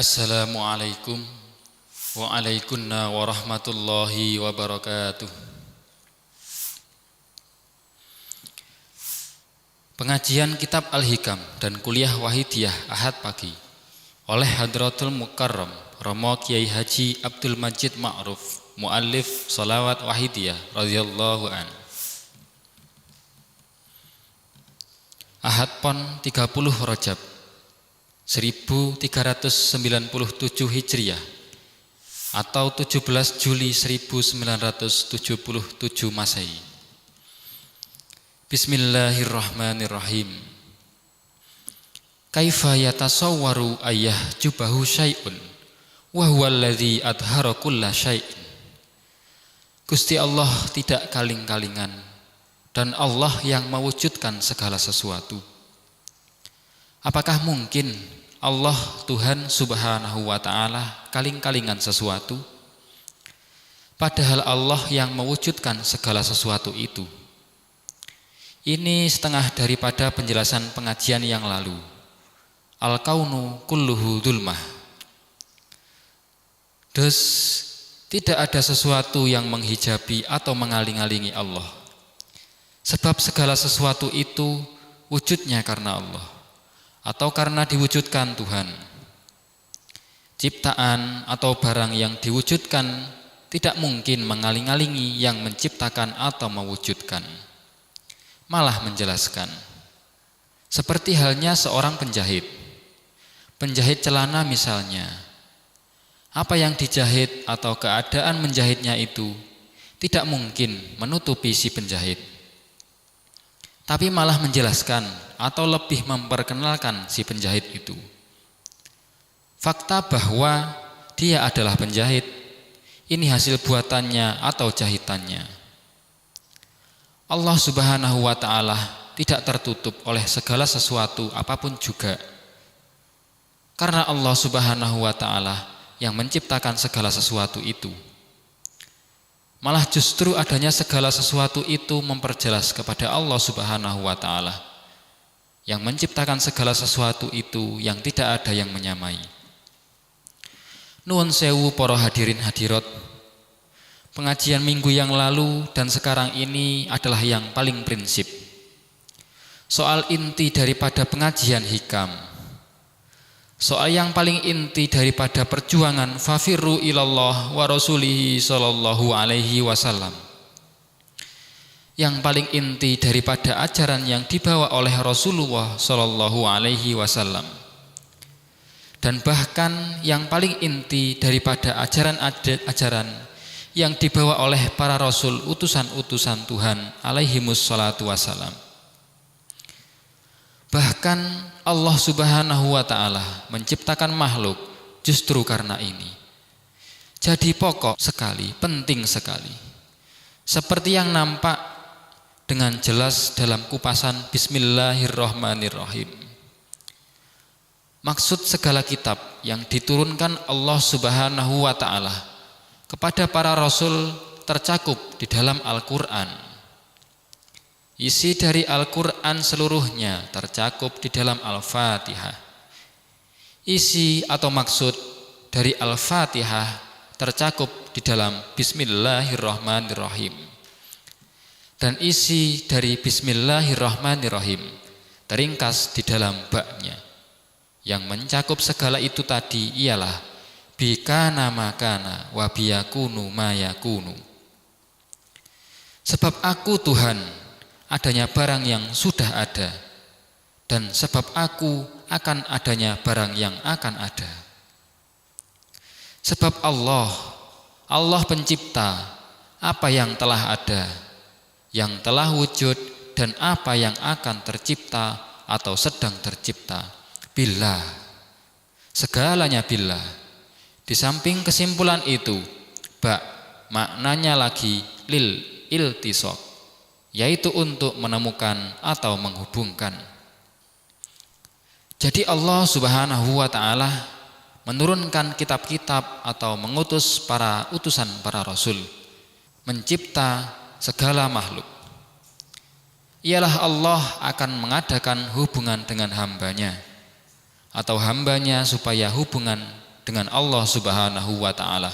Assalamualaikum warahmatullahi wabarakatuh. Pengajian Kitab Al-Hikam dan Kuliah Wahidiyah Ahad pagi oleh Hadratul Mukarram Romo Kiai Haji Abdul Majid Ma'ruf, Muallif Sholawat Wahidiyah radhiyallahu an. Ahad Pon 30 Rajab 1397 Hijriah atau 17 Juli 1977 Masehi. Bismillahirrahmanirrahim. Kaifa yatasawwaru ayyah jubahu syai'un wa huwa alladzi adhara kulla syai'in. Gusti Allah tidak kaling-kalingan dan Allah yang mewujudkan segala sesuatu. Apakah mungkin Allah Tuhan Subhanahu wa ta'ala kaling-kalingan sesuatu? Padahal Allah yang mewujudkan segala sesuatu itu. Ini setengah daripada penjelasan pengajian yang lalu. Al-kaunu kulluhu dzulmah. Dus tidak ada sesuatu yang menghijabi atau mengaling-alingi Allah. Sebab segala sesuatu itu wujudnya karena Allah atau karena diwujudkan Tuhan. Ciptaan atau barang yang diwujudkan tidak mungkin mengaling-alingi yang menciptakan atau mewujudkan. Malah menjelaskan. Seperti halnya seorang penjahit. Penjahit celana misalnya. Apa yang dijahit atau keadaan menjahitnya itu tidak mungkin menutupi si penjahit. Tapi malah menjelaskan atau lebih memperkenalkan si penjahit itu. Fakta bahwa dia adalah penjahit, ini hasil buatannya atau jahitannya. Allah Subhanahu wa ta'ala tidak tertutup oleh segala sesuatu apapun juga. Karena Allah Subhanahu wa ta'ala yang menciptakan segala sesuatu itu. Malah justru adanya segala sesuatu itu memperjelas kepada Allah Subhanahu wa ta'ala yang menciptakan segala sesuatu itu yang tidak ada yang menyamai. Nuwun sewu para hadirin hadirat. Pengajian minggu yang lalu dan sekarang ini adalah yang paling prinsip. Soal inti daripada pengajian hikam. Soal yang paling inti daripada perjuangan fafirru ilallah wa rasulihi sallallahu alaihi wasallam. Yang paling inti daripada ajaran yang dibawa oleh Rasulullah sallallahu alaihi wasallam. Dan bahkan yang paling inti daripada ajaran-ajaran yang dibawa oleh para rasul utusan-utusan Tuhan alaihimus salatu wassalam. Bahkan Allah Subhanahu wa ta'ala menciptakan makhluk justru karena ini. Jadi pokok sekali, penting sekali. Seperti yang nampak dengan jelas dalam kupasan Bismillahirrahmanirrahim. Maksud segala kitab yang diturunkan Allah Subhanahu wa ta'ala kepada para rasul tercakup di dalam Al-Quran. Isi dari Al-Quran seluruhnya tercakup di dalam Al-Fatihah. Isi atau maksud dari Al-Fatihah tercakup di dalam Bismillahirrahmanirrahim. Dan isi dari Bismillahirrahmanirrahim teringkas di dalam baknya. Yang mencakup segala itu tadi ialah bikana makana wa biyakunu mayakunu. Sebab aku Tuhan adanya barang yang sudah ada, dan sebab aku akan adanya barang yang akan ada. Sebab Allah pencipta apa yang telah ada, yang telah wujud, dan apa yang akan tercipta atau sedang tercipta. Billah, segalanya billah. Di samping kesimpulan itu, maknanya lagi lil iltisaq, yaitu untuk menemukan atau menghubungkan. Jadi Allah Subhanahu wa ta'ala menurunkan kitab-kitab atau mengutus para utusan para rasul, mencipta segala makhluk. Ialah Allah akan mengadakan hubungan dengan hambanya, atau hambanya supaya hubungan dengan Allah Subhanahu wa taala.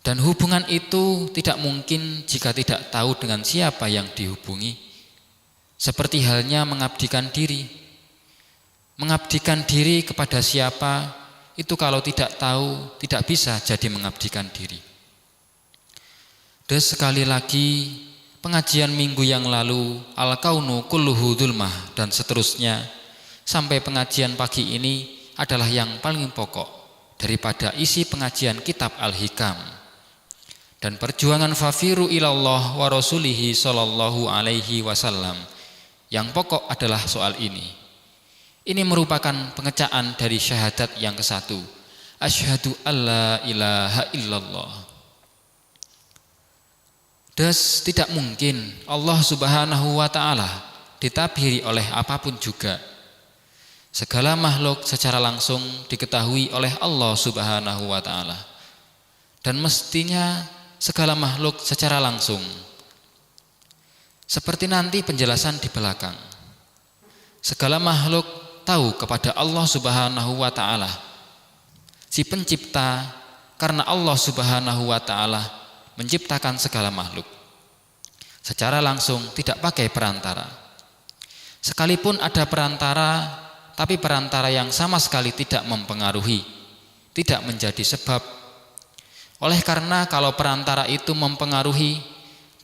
Dan hubungan itu tidak mungkin jika tidak tahu dengan siapa yang dihubungi. Seperti halnya mengabdikan diri. Mengabdikan diri kepada siapa, itu kalau tidak tahu tidak bisa jadi mengabdikan diri. Dan sekali lagi, pengajian minggu yang lalu, al-kaunu kulluhu dzulmah dan seterusnya, sampai pengajian pagi ini adalah yang paling pokok daripada isi pengajian kitab Al-Hikam. Dan perjuangan fafiru ilallah wa rasulihi sallallahu alaihi wasallam, yang pokok adalah soal ini. Ini merupakan pengecaan dari syahadat yang ke-1, asyhadu alla ilaha illallah. Das tidak mungkin Allah Subhanahu wa taala ditabiri oleh apapun juga. Segala makhluk secara langsung diketahui oleh Allah Subhanahu wa taala. Dan mestinya segala makhluk secara langsung. Seperti nanti penjelasan di belakang. Segala makhluk tahu kepada Allah Subhanahu wa taala, si pencipta, karena Allah Subhanahu wa taala menciptakan segala makhluk secara langsung, tidak pakai perantara. Sekalipun ada perantara, tapi perantara yang sama sekali tidak mempengaruhi, tidak menjadi sebab. Oleh karena kalau perantara itu mempengaruhi,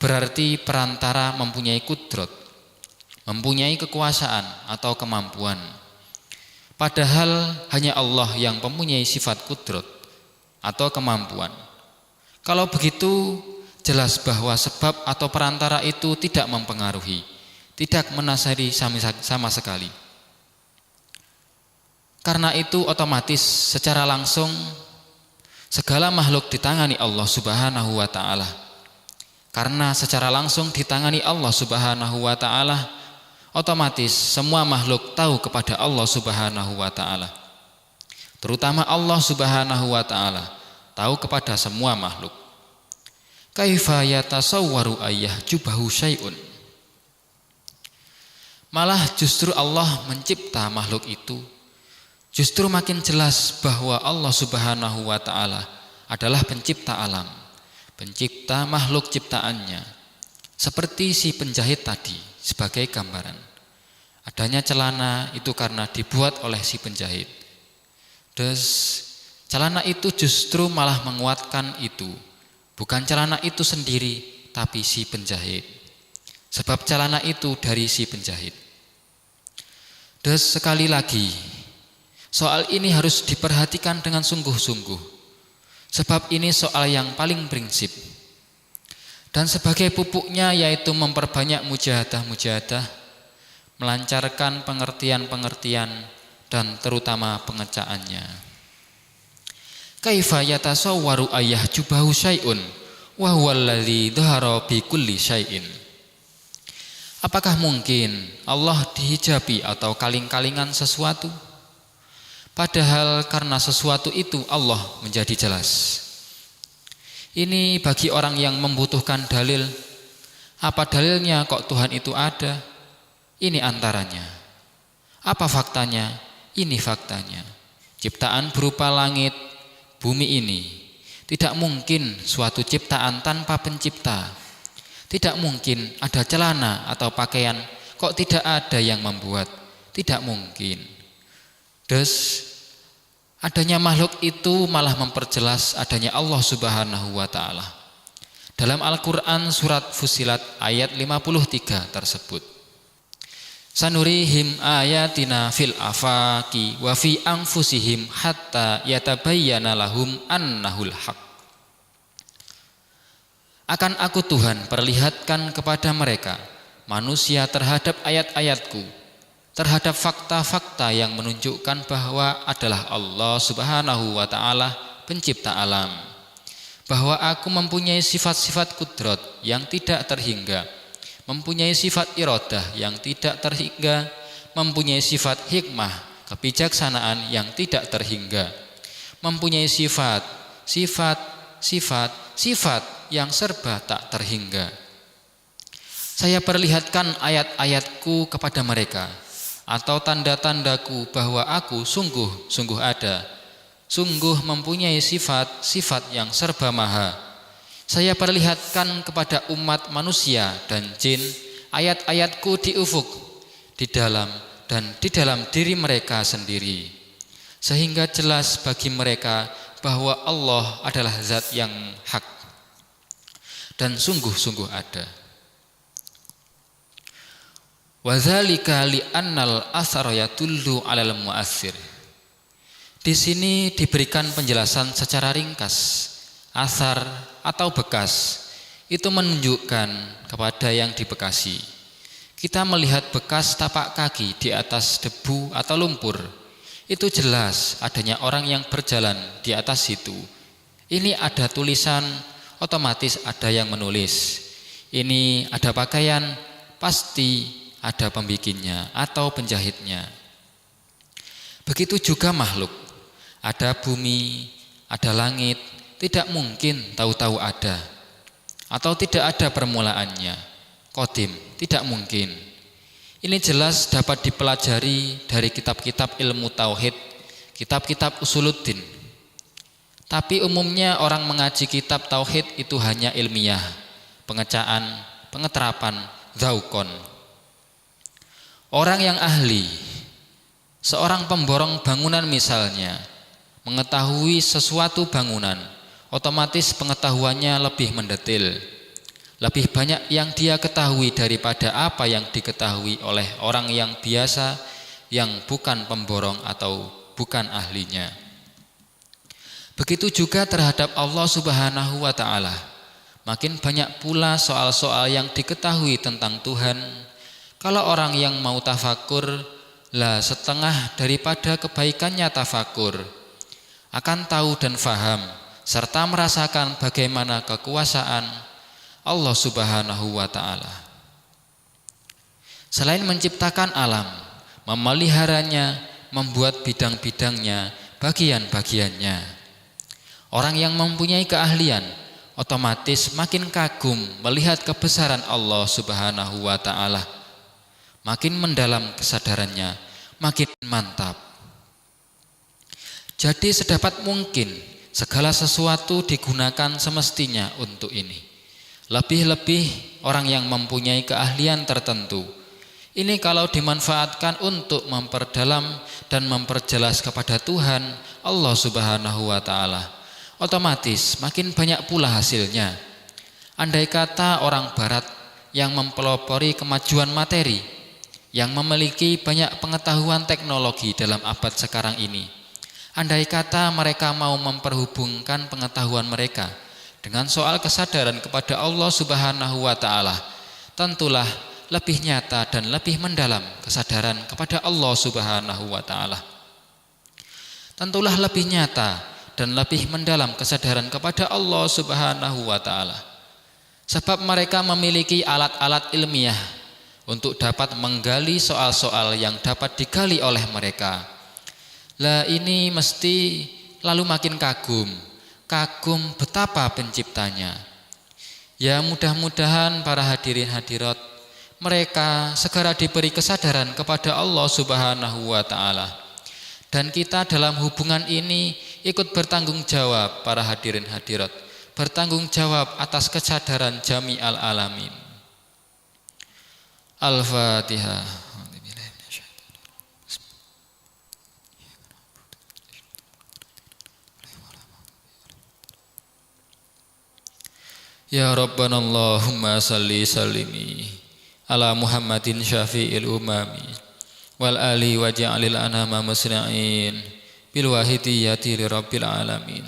berarti perantara mempunyai kudrat, mempunyai kekuasaan atau kemampuan. Padahal hanya Allah yang mempunyai sifat kudrat atau kemampuan. Kalau begitu, jelas bahwa sebab atau perantara itu tidak mempengaruhi, tidak menasari sama sekali. Karena itu otomatis secara langsung segala makhluk ditangani Allah Subhanahu wa taala. Karena secara langsung ditangani Allah Subhanahu wa taala, otomatis semua makhluk tahu kepada Allah Subhanahu wa taala. Terutama Allah Subhanahu wa taala tahu kepada semua makhluk. Kaifa yatasawwaru ayyahjubahu syai'un. Malah justru Allah mencipta makhluk itu, justru makin jelas bahwa Allah Subhanahu wa taala adalah pencipta alam, pencipta makhluk ciptaannya. Seperti si penjahit tadi sebagai gambaran. Adanya celana itu karena dibuat oleh si penjahit. Terus celana itu justru malah menguatkan itu. Bukan celana itu sendiri, tapi si penjahit. Sebab celana itu dari si penjahit. Terus sekali lagi, soal ini harus diperhatikan dengan sungguh-sungguh. Sebab ini soal yang paling prinsip. Dan sebagai pupuknya yaitu memperbanyak mujahadah-mujahadah, melancarkan pengertian-pengertian dan terutama pengecaannya. Kaifa yatasawwaru ayyahjubahu syai'un wa huwa alladzi dhahara bi kulli syai'in. Apakah mungkin Allah dihijabi atau kaling-kalingan sesuatu? Padahal karena sesuatu itu Allah menjadi jelas. Ini bagi orang yang membutuhkan dalil. Apa dalilnya kok Tuhan itu ada? Ini antaranya. Apa faktanya? Ini faktanya. Ciptaan berupa langit, bumi ini. Tidak mungkin suatu ciptaan tanpa pencipta. Tidak mungkin ada celana atau pakaian kok tidak ada yang membuat. Tidak mungkin. Adanya makhluk itu malah memperjelas adanya Allah Subhanahu wa taala. Dalam Al-Qur'an surat Fussilat ayat 53 tersebut. Sanurihim ayatina fil afaqi wa fi anfusihim hatta yatabayyana lahum annahul haq. Akan aku Tuhan perlihatkan kepada mereka manusia terhadap ayat-ayatku, terhadap fakta-fakta yang menunjukkan bahwa adalah Allah Subhanahu wa taala pencipta alam, bahwa aku mempunyai sifat-sifat kudrat yang tidak terhingga, mempunyai sifat iradah yang tidak terhingga, mempunyai sifat hikmah, kebijaksanaan yang tidak terhingga, mempunyai sifat yang serba tak terhingga. Saya perlihatkan ayat-ayatku kepada mereka, atau tanda-tandaku bahwa aku sungguh-sungguh ada, sungguh mempunyai sifat-sifat yang serba maha. Saya perlihatkan kepada umat manusia dan jin ayat-ayatku di ufuk, di dalam dan di dalam diri mereka sendiri, sehingga jelas bagi mereka bahwa Allah adalah zat yang hak dan sungguh-sungguh ada. Wa dzalika li'annal athara yadullu 'alal mu'assir. Di sini diberikan penjelasan secara ringkas. Athar atau bekas itu menunjukkan kepada yang dibekasi. Kita melihat bekas tapak kaki di atas debu atau lumpur, itu jelas adanya orang yang berjalan di atas situ. Ini ada tulisan, otomatis ada yang menulis. Ini ada pakaian, pasti ada pembikinnya atau penjahitnya. Begitu juga makhluk, ada bumi, ada langit, tidak mungkin tahu-tahu ada atau tidak ada permulaannya. Qadim, tidak mungkin. Ini jelas dapat dipelajari dari kitab-kitab ilmu tauhid, kitab-kitab usuluddin. Tapi umumnya orang mengaji kitab tauhid itu hanya ilmiah, pengecaan, pengeterapan, zaukon. Orang yang ahli, seorang pemborong bangunan misalnya, mengetahui sesuatu bangunan, otomatis pengetahuannya lebih mendetil. Lebih banyak yang dia ketahui daripada apa yang diketahui oleh orang yang biasa, yang bukan pemborong atau bukan ahlinya. Begitu juga terhadap Allah Subhanahu wa ta'ala. Makin banyak pula soal-soal yang diketahui tentang Tuhan. Kalau orang yang mau tafakur, lah setengah daripada kebaikannya tafakur, akan tahu dan faham serta merasakan bagaimana kekuasaan Allah Subhanahu wa ta'ala. Selain menciptakan alam, memeliharanya, membuat bidang-bidangnya, bagian-bagiannya, orang yang mempunyai keahlian otomatis makin kagum melihat kebesaran Allah Subhanahu wa ta'ala. Makin mendalam kesadarannya, makin mantap. Jadi sedapat mungkin segala sesuatu digunakan semestinya untuk ini. Lebih-lebih orang yang mempunyai keahlian tertentu. Ini kalau dimanfaatkan untuk memperdalam dan memperjelas kepada Tuhan Allah Subhanahu wa ta'ala, otomatis makin banyak pula hasilnya. Andai kata orang barat yang mempelopori kemajuan materi, yang memiliki banyak pengetahuan teknologi dalam abad sekarang ini, andai kata mereka mau memperhubungkan pengetahuan mereka dengan soal kesadaran kepada Allah Subhanahu wa ta'ala, tentulah lebih nyata dan lebih mendalam kesadaran kepada Allah Subhanahu wa ta'ala. Tentulah lebih nyata dan lebih mendalam kesadaran kepada Allah Subhanahu wa ta'ala. Sebab mereka memiliki alat-alat ilmiah untuk dapat menggali soal-soal yang dapat digali oleh mereka. Lah ini mesti lalu makin kagum betapa penciptanya. Ya mudah-mudahan para hadirin hadirat, mereka segera diberi kesadaran kepada Allah Subhanahu wa ta'ala. Dan kita dalam hubungan ini ikut bertanggung jawab para hadirin hadirat, bertanggung jawab atas kesadaran jami'al alamin. Al-Fatihah. Ya Rabbana Allahumma salli sallimi ala Muhammadin syafi'il umami wal ali waj'alil anama musna'in bil wahidiyati li rabbil alamin.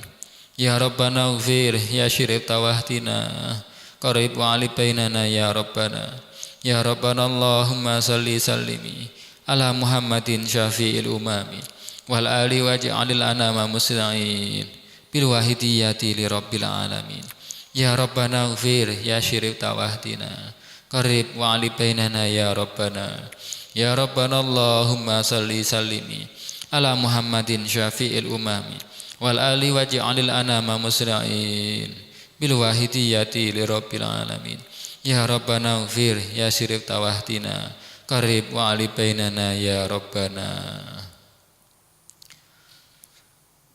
Ya Rabbana ufir ya syirib tawahtina qarib wa ali bainana ya Rabbana. Ya Rabbana Allahumma salli sallimi ala Muhammadin syafi'il umami wal ali waj'alil anama musna'in bil wahidiyati li rabbil alamin. Ya Rabbana ufir ya syirib tawahdina qarib wa ali bainana ya Rabbana. Ya Rabbana Allahumma salli sallimi ala Muhammadin syafi'il umami wal ali waj'alil anama musna'in bil wahidiyati li rabbil alamin. Ya Rabbana ufir ya syirib tawahdina qarib wa ali bainana ya Rabbana.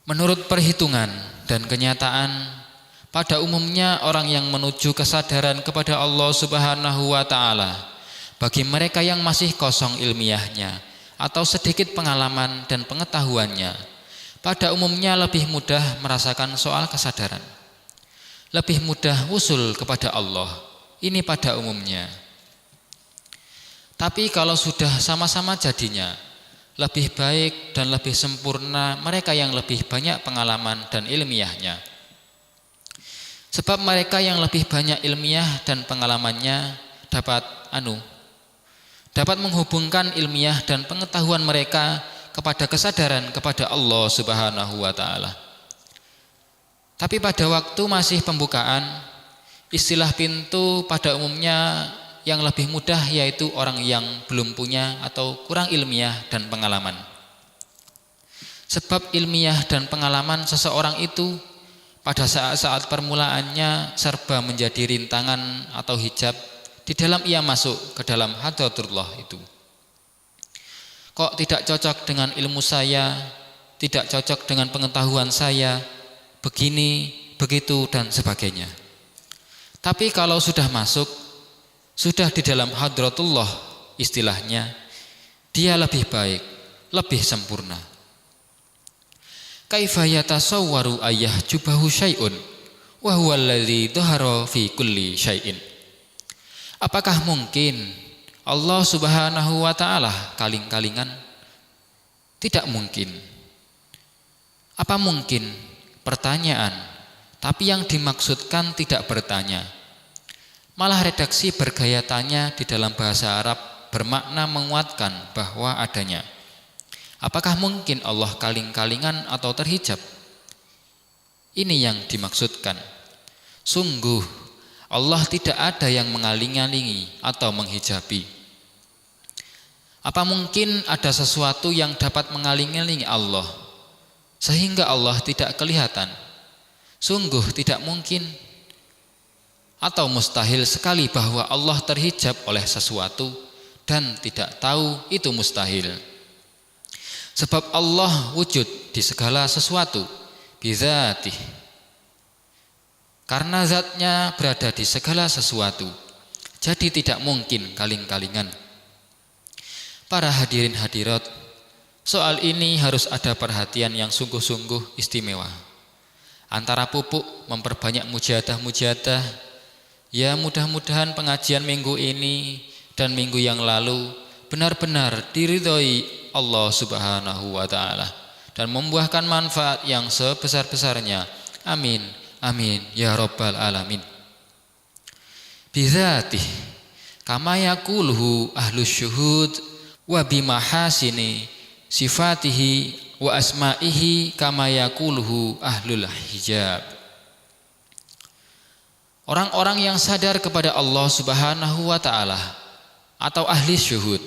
Menurut perhitungan dan kenyataan, pada umumnya orang yang menuju kesadaran kepada Allah Subhanahu wa Ta'ala, bagi mereka yang masih kosong ilmiahnya atau sedikit pengalaman dan pengetahuannya, pada umumnya lebih mudah merasakan soal kesadaran, lebih mudah usul kepada Allah. Ini pada umumnya. Tapi kalau sudah sama-sama jadinya, lebih baik dan lebih sempurna mereka yang lebih banyak pengalaman dan ilmiahnya. Sebab mereka yang lebih banyak ilmiah dan pengalamannya dapat menghubungkan ilmiah dan pengetahuan mereka kepada kesadaran kepada Allah Subhanahu wa Ta'ala. Tapi pada waktu masih pembukaan, istilah pintu pada umumnya yang lebih mudah yaitu orang yang belum punya atau kurang ilmiah dan pengalaman. Sebab ilmiah dan pengalaman seseorang itu pada saat-saat permulaannya serba menjadi rintangan atau hijab di dalam ia masuk ke dalam hadratullah itu. Kok tidak cocok dengan ilmu saya, tidak cocok dengan pengetahuan saya, begini, begitu dan sebagainya. Tapi kalau sudah masuk, sudah di dalam hadratullah istilahnya, dia lebih baik, lebih sempurna. Kaifa yatasawwaru ayyah jubahu syai'un wa huwa alladzi dhahara fi kulli syai'in. Apakah mungkin Allah Subhanahu wa Ta'ala kaling-kalingan? Tidak mungkin. Apa mungkin? Pertanyaan, tapi yang dimaksudkan tidak bertanya. Malah redaksi bergaya tanya di dalam bahasa Arab bermakna menguatkan bahwa adanya. Apakah mungkin Allah kaling-kalingan atau terhijab? Ini yang dimaksudkan. Sungguh Allah tidak ada yang mengaling-alingi atau menghijabi. Apa mungkin ada sesuatu yang dapat mengaling-alingi Allah sehingga Allah tidak kelihatan? Sungguh tidak mungkin. Atau mustahil sekali bahwa Allah terhijab oleh sesuatu dan tidak tahu itu mustahil. Sebab Allah wujud di segala sesuatu bidzatih. Karena zatnya berada di segala sesuatu, jadi tidak mungkin kaling-kalingan. Para hadirin hadirat, soal ini harus ada perhatian yang sungguh-sungguh istimewa. Antara pupuk memperbanyak mujahadah-mujahadah. Ya mudah-mudahan pengajian minggu ini dan minggu yang lalu benar-benar diridhoi Allah Subhanahu wa Ta'ala dan membuahkan manfaat yang sebesar-besarnya. Amin, amin, ya Rabbal Alamin. Bidzatih kama yaquluhu ahlus syuhud wa bimahasini sifatihi wa asma'ihi kama yaquluhu ahlul hijab. Orang-orang yang sadar kepada Allah Subhanahu wa Ta'ala atau ahli syuhud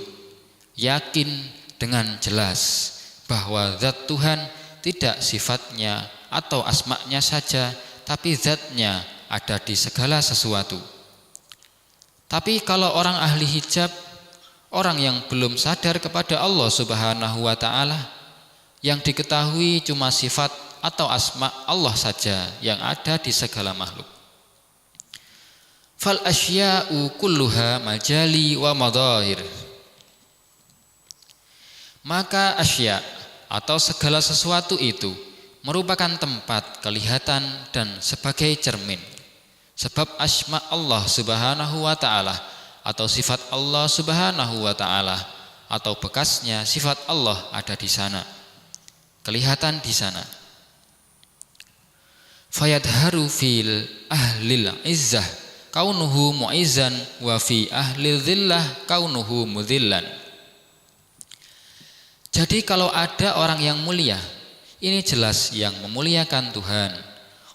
yakin dengan jelas bahwa zat Tuhan tidak sifatnya atau asma'nya saja, tapi zatnya ada di segala sesuatu. Tapi kalau orang ahli hijab, orang yang belum sadar kepada Allah Subhanahu wa Ta'ala, yang diketahui cuma sifat atau asma' Allah saja yang ada di segala makhluk. Fal asya'u kulluha majali wa madahir. Maka asya' atau segala sesuatu itu merupakan tempat kelihatan dan sebagai cermin. Sebab asma Allah Subhanahu wa Ta'ala atau sifat Allah Subhanahu wa Ta'ala atau bekasnya sifat Allah ada di sana, kelihatan di sana. Fayadharu fil ahlil izzah kaunuhu mu'izzan wa fi ahli dhillah kaunuhu mudhillan. Jadi kalau ada orang yang mulia, ini jelas yang memuliakan Tuhan.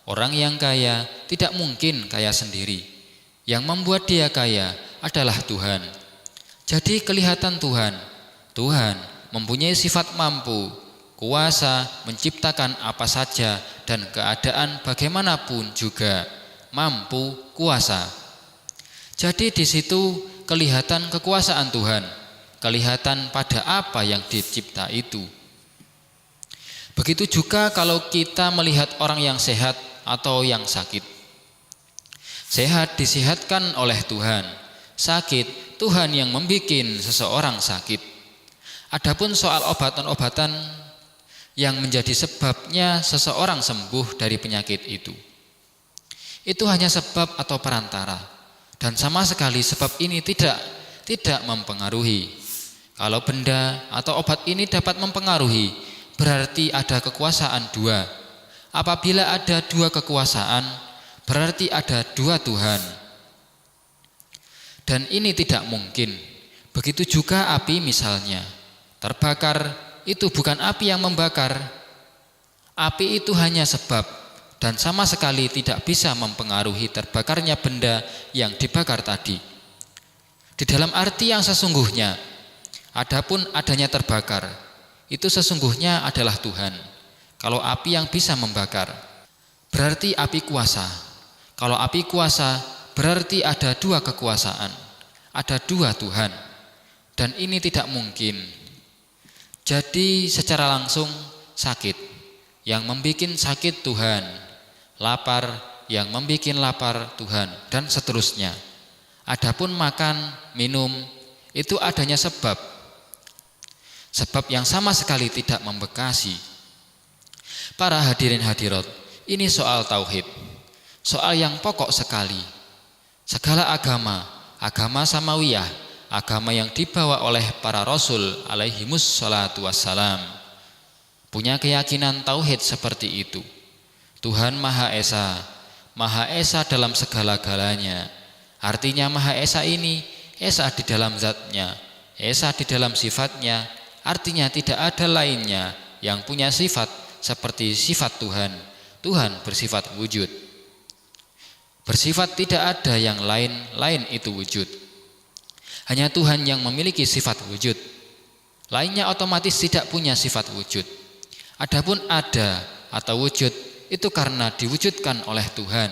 Orang yang kaya tidak mungkin kaya sendiri. Yang membuat dia kaya adalah Tuhan. Jadi kelihatan Tuhan. Tuhan mempunyai sifat mampu, kuasa menciptakan apa saja dan keadaan bagaimanapun juga. Mampu, kuasa. Jadi di situ kelihatan kekuasaan Tuhan, kelihatan pada apa yang dicipta itu. Begitu juga kalau kita melihat orang yang sehat atau yang sakit. Sehat disehatkan oleh Tuhan, sakit Tuhan yang membuat seseorang sakit. Adapun soal obatan-obatan yang menjadi sebabnya seseorang sembuh dari penyakit itu hanya sebab atau perantara, dan sama sekali sebab ini tidak mempengaruhi. Kalau benda atau obat ini dapat mempengaruhi, berarti ada kekuasaan dua. Apabila ada dua kekuasaan, berarti ada dua Tuhan. Dan ini tidak mungkin. Begitu juga api misalnya. Terbakar itu bukan api yang membakar. Api itu hanya sebab dan sama sekali tidak bisa mempengaruhi terbakarnya benda yang dibakar tadi. Di dalam arti yang sesungguhnya, adapun adanya terbakar, itu sesungguhnya adalah Tuhan. Kalau api yang bisa membakar, berarti api kuasa. Kalau api kuasa, berarti ada dua kekuasaan, ada dua Tuhan. Dan ini tidak mungkin. Jadi secara langsung sakit, yang membuat sakit Tuhan. Lapar, yang membuat lapar Tuhan, dan seterusnya. Adapun makan, minum, itu adanya sebab yang sama sekali tidak membekasi. Para hadirin hadirat, ini soal tauhid, soal yang pokok sekali. Segala agama samawiyah, agama yang dibawa oleh para rasul alaihimus salatu wassalam, punya keyakinan tauhid seperti itu. Tuhan Maha Esa dalam segala-galanya. Artinya Maha Esa ini, Esa di dalam zatnya, Esa di dalam sifatnya. Artinya tidak ada lainnya yang punya sifat seperti sifat Tuhan. Tuhan bersifat wujud. Bersifat tidak ada yang lain itu wujud. Hanya Tuhan yang memiliki sifat wujud. Lainnya otomatis tidak punya sifat wujud. Adapun ada atau wujud itu karena diwujudkan oleh Tuhan.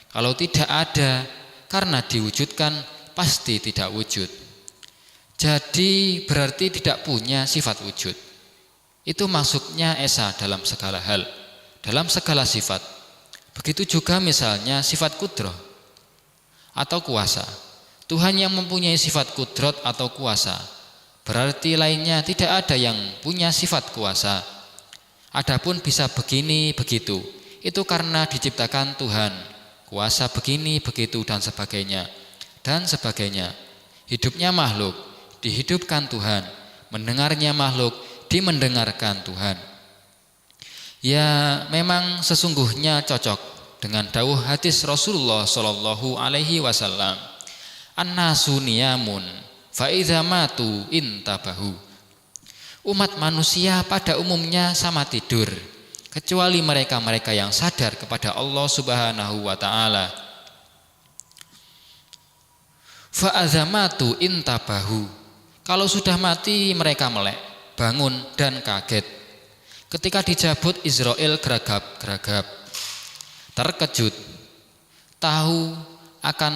Kalau tidak ada karena diwujudkan, pasti tidak wujud. Jadi berarti tidak punya sifat wujud. Itu maksudnya Esa dalam segala hal, dalam segala sifat. Begitu juga misalnya sifat kudrah atau kuasa. Tuhan yang mempunyai sifat kudrat atau kuasa, berarti lainnya tidak ada yang punya sifat kuasa. Adapun bisa begini begitu, itu karena diciptakan Tuhan. Kuasa begini begitu dan sebagainya. Hidupnya makhluk, dihidupkan Tuhan. Mendengarnya makhluk, dimendengarkan Tuhan. Ya, memang sesungguhnya cocok dengan dawuh hadis Rasulullah Shallallahu Alaihi Wasallam. An-nasu niyamun fa idza matu intabahu. Umat manusia pada umumnya sama tidur, kecuali mereka-mereka yang sadar kepada Allah Subhanahu wa taala. Fa azamatu intabahu. Kalau sudah mati mereka melek, bangun dan kaget. Ketika dijabut Israel geragap-geragap, terkejut, tahu akan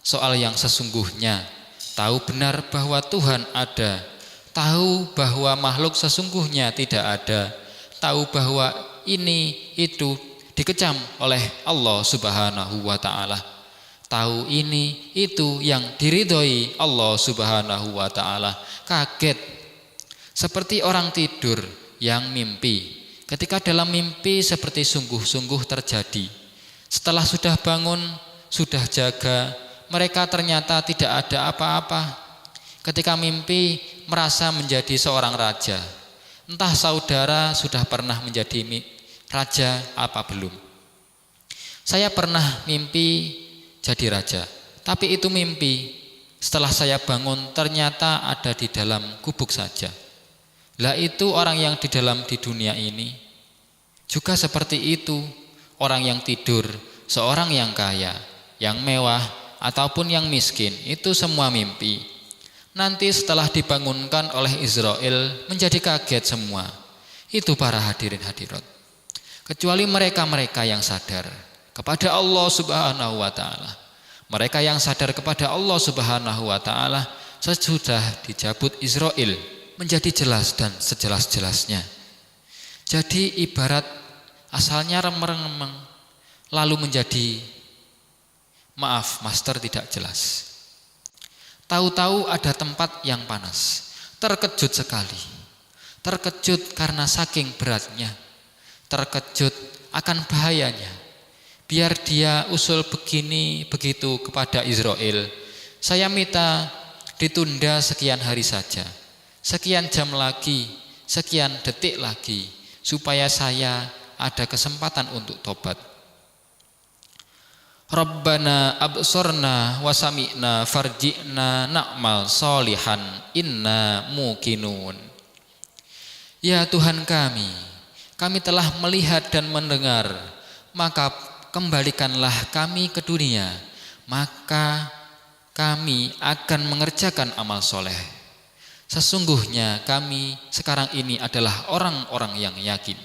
soal yang sesungguhnya, tahu benar bahwa Tuhan ada, tahu bahwa makhluk sesungguhnya tidak ada, tahu bahwa ini itu dikecam oleh Allah Subhanahu wa taala. Tahu ini itu yang diridhoi Allah Subhanahu wa taala. Kaget seperti orang tidur yang mimpi. Ketika dalam mimpi seperti sungguh-sungguh terjadi. Setelah sudah bangun, sudah jaga, mereka ternyata tidak ada apa-apa. Ketika mimpi merasa menjadi seorang raja. Entah saudara sudah pernah menjadi raja apa belum. Saya pernah mimpi jadi raja, tapi itu mimpi. Setelah saya bangun ternyata ada di dalam gubuk saja. Lah itu orang yang di dunia ini juga seperti itu. Orang yang tidur, seorang yang kaya, yang mewah ataupun yang miskin, itu semua mimpi. Nanti setelah dibangunkan oleh Israel menjadi kaget semua. Itu para hadirin hadirat. Kecuali mereka-mereka yang sadar kepada Allah Subhanahu wa taala. Mereka yang sadar kepada Allah Subhanahu wa taala sesudah dijabut Israel menjadi jelas dan sejelas-jelasnya. Jadi ibarat asalnya remeng-remeng, lalu menjadi maaf, master tidak jelas. Tahu-tahu ada tempat yang panas, terkejut sekali. Terkejut karena saking beratnya, terkejut akan bahayanya. Biar dia usul begini begitu kepada Israel, saya minta ditunda sekian hari saja, sekian jam lagi, sekian detik lagi, supaya saya ada kesempatan untuk tobat. Rabbana absorna wasami'na farji'na na'mal solihan inna muqinun. Ya Tuhan kami telah melihat dan mendengar, maka kembalikanlah kami ke dunia, maka kami akan mengerjakan amal soleh. Sesungguhnya kami sekarang ini adalah orang-orang yang yakin.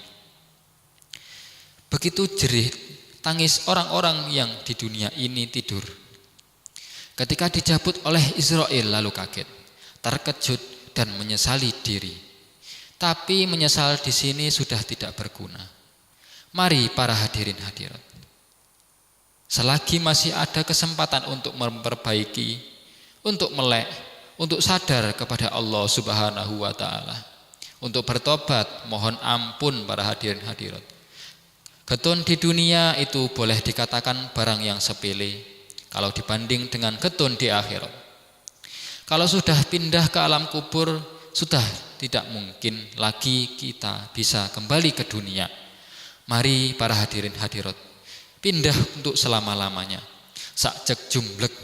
Begitu jerih tangis orang-orang yang di dunia ini tidur. Ketika dicabut oleh Israel lalu kaget, terkejut dan menyesali diri. Tapi menyesal di sini sudah tidak berguna. Mari para hadirin hadirat, selagi masih ada kesempatan untuk memperbaiki, untuk melek, untuk sadar kepada Allah Subhanahu wa ta'ala, untuk bertobat, mohon ampun para hadirin hadirat. Getun di dunia itu boleh dikatakan barang yang sepele kalau dibanding dengan getun di akhirat. Kalau sudah pindah ke alam kubur, sudah tidak mungkin lagi kita bisa kembali ke dunia. Mari para hadirin hadirat, pindah untuk selama-lamanya. Sakjek jumblek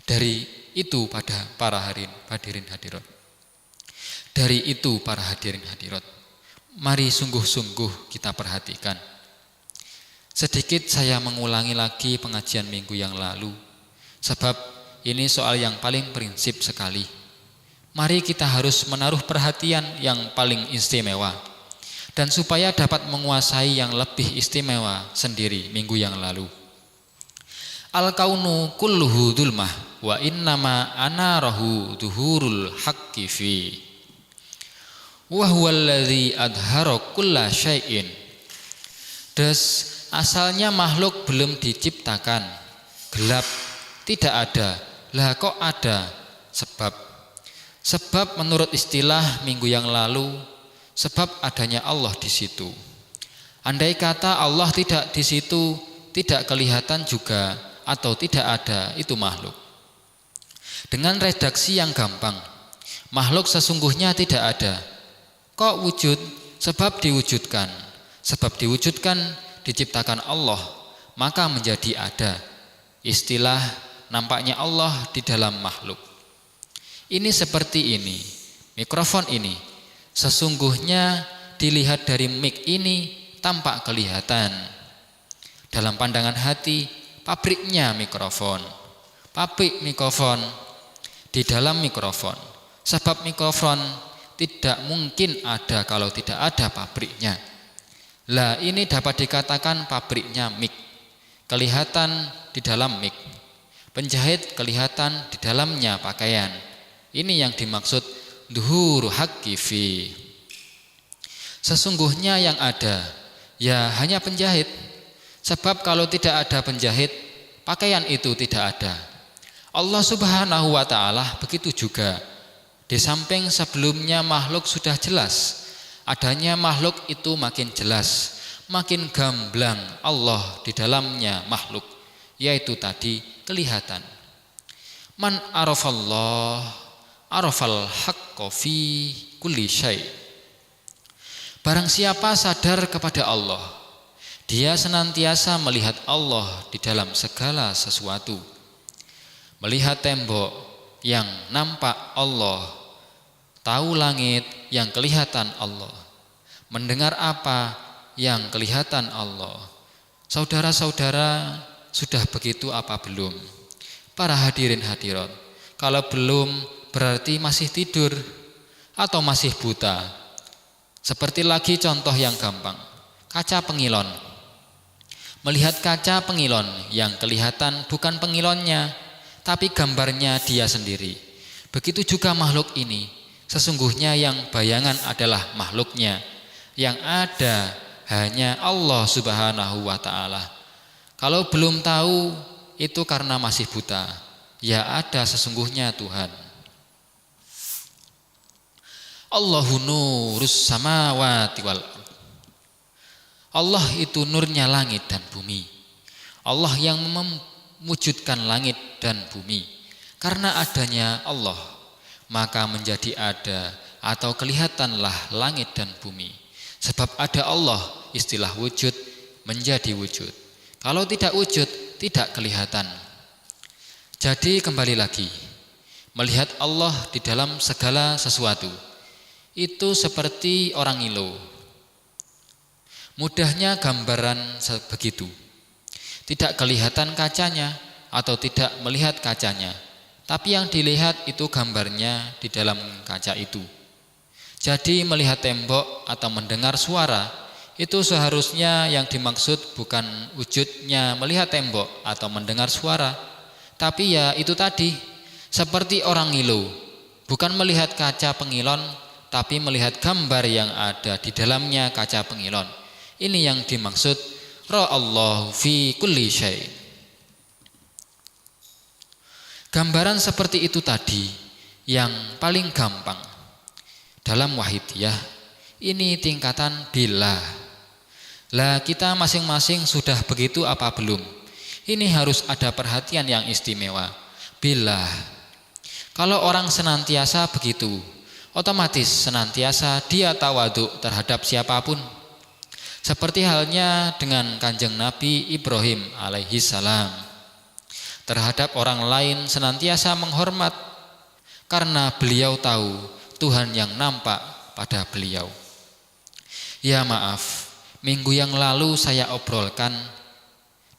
dari itu pada para hadirin hadirat. Dari itu para hadirin hadirat, mari sungguh-sungguh kita perhatikan. Sedikit saya mengulangi lagi pengajian minggu yang lalu, sebab ini soal yang paling prinsip sekali. Mari kita harus menaruh perhatian yang paling istimewa, dan supaya dapat menguasai yang lebih istimewa sendiri minggu yang lalu. Al-kaunu kulluhu dzulmah wa innama anarahu zuhurul haqqi fi wa huwallazi adhara kulla syai'in. Des asalnya makhluk belum diciptakan, gelap, tidak ada. Lah kok ada? Sebab menurut istilah minggu yang lalu, sebab adanya Allah di situ. Andai kata Allah tidak di situ, tidak kelihatan juga atau tidak ada, itu makhluk. Dengan redaksi yang gampang, makhluk sesungguhnya tidak ada. Kok wujud? Sebab diwujudkan. Sebab diwujudkan diciptakan Allah, maka menjadi ada. Istilah nampaknya Allah di dalam makhluk. Ini seperti ini, mikrofon ini. Sesungguhnya dilihat dari mic ini tampak kelihatan. Dalam pandangan hati, pabriknya mikrofon. Pabrik mikrofon di dalam mikrofon. Sebab mikrofon tidak mungkin ada kalau tidak ada pabriknya. Lah ini dapat dikatakan pabriknya mic. Kelihatan di dalam mic. Penjahit kelihatan di dalamnya pakaian. Ini yang dimaksud dhuhur haqqi fi. Sesungguhnya yang ada ya hanya penjahit. Sebab kalau tidak ada penjahit, pakaian itu tidak ada. Allah Subhanahu wa ta'ala begitu juga. Di samping sebelumnya makhluk sudah jelas, adanya makhluk itu makin jelas, makin gamblang Allah di dalamnya makhluk, yaitu tadi kelihatan. Man arafallah arafal haqqo fi kulli syai'. Barang siapa sadar kepada Allah, dia senantiasa melihat Allah di dalam segala sesuatu. Melihat tembok yang nampak Allah, tahu langit yang kelihatan Allah, mendengar apa yang kelihatan Allah. Saudara-saudara, sudah begitu apa belum? Para hadirin hadirat, kalau belum berarti masih tidur atau masih buta. Seperti lagi contoh yang gampang, kaca pengilon. Melihat kaca pengilon yang kelihatan bukan pengilonnya, tapi gambarnya dia sendiri. Begitu juga makhluk ini, sesungguhnya yang bayangan adalah makhluknya, Yang ada hanya Allah Subhanahu wa ta'ala. Kalau belum tahu, itu karena masih buta. Ya ada sesungguhnya Tuhan. Allahu nurus samawati wal ardh. Allah itu nurnya langit dan bumi. Allah yang mewujudkan langit dan bumi. Karena adanya Allah, maka menjadi ada atau kelihatanlah langit dan bumi. Sebab ada Allah, istilah wujud menjadi wujud. Kalau tidak wujud, tidak kelihatan. Jadi kembali lagi, melihat Allah di dalam segala sesuatu itu seperti orang ngilu. Mudahnya gambaran begitu. Tidak kelihatan kacanya atau tidak melihat kacanya, tapi yang dilihat itu gambarnya di dalam kaca itu. Jadi melihat tembok atau mendengar suara itu seharusnya yang dimaksud bukan wujudnya melihat tembok atau mendengar suara, tapi ya itu tadi, seperti orang ngilu, bukan melihat kaca pengilon, tapi melihat gambar yang ada di dalamnya kaca pengilon. Ini yang dimaksud ra'allahu fi kulli syai'. Gambaran seperti itu tadi yang paling gampang dalam wahidiyah. Ini tingkatan billah. Lah kita masing-masing sudah begitu apa belum? Ini harus ada perhatian yang istimewa. Billah. Kalau orang senantiasa begitu, otomatis senantiasa dia tawaduk terhadap siapapun. Seperti halnya dengan Kanjeng Nabi Ibrahim alaihi salam. Terhadap orang lain senantiasa menghormat karena beliau tahu Tuhan yang nampak pada beliau. Ya maaf, minggu yang lalu saya obrolkan,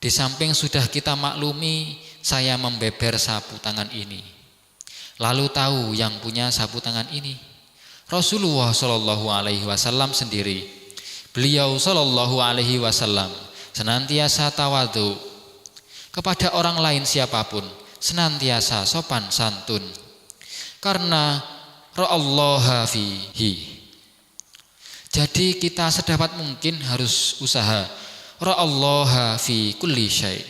di samping sudah kita maklumi saya membeber sapu tangan ini. Lalu tahu yang punya sapu tangan ini Rasulullah Shallallahu Alaihi Wasallam sendiri. Beliau Shallallahu Alaihi Wasallam senantiasa tawadhu kepada orang lain siapapun, senantiasa sopan santun karena ra'allaha fihi. Jadi kita sedapat mungkin harus usaha ra'allaha fi kulli syai'.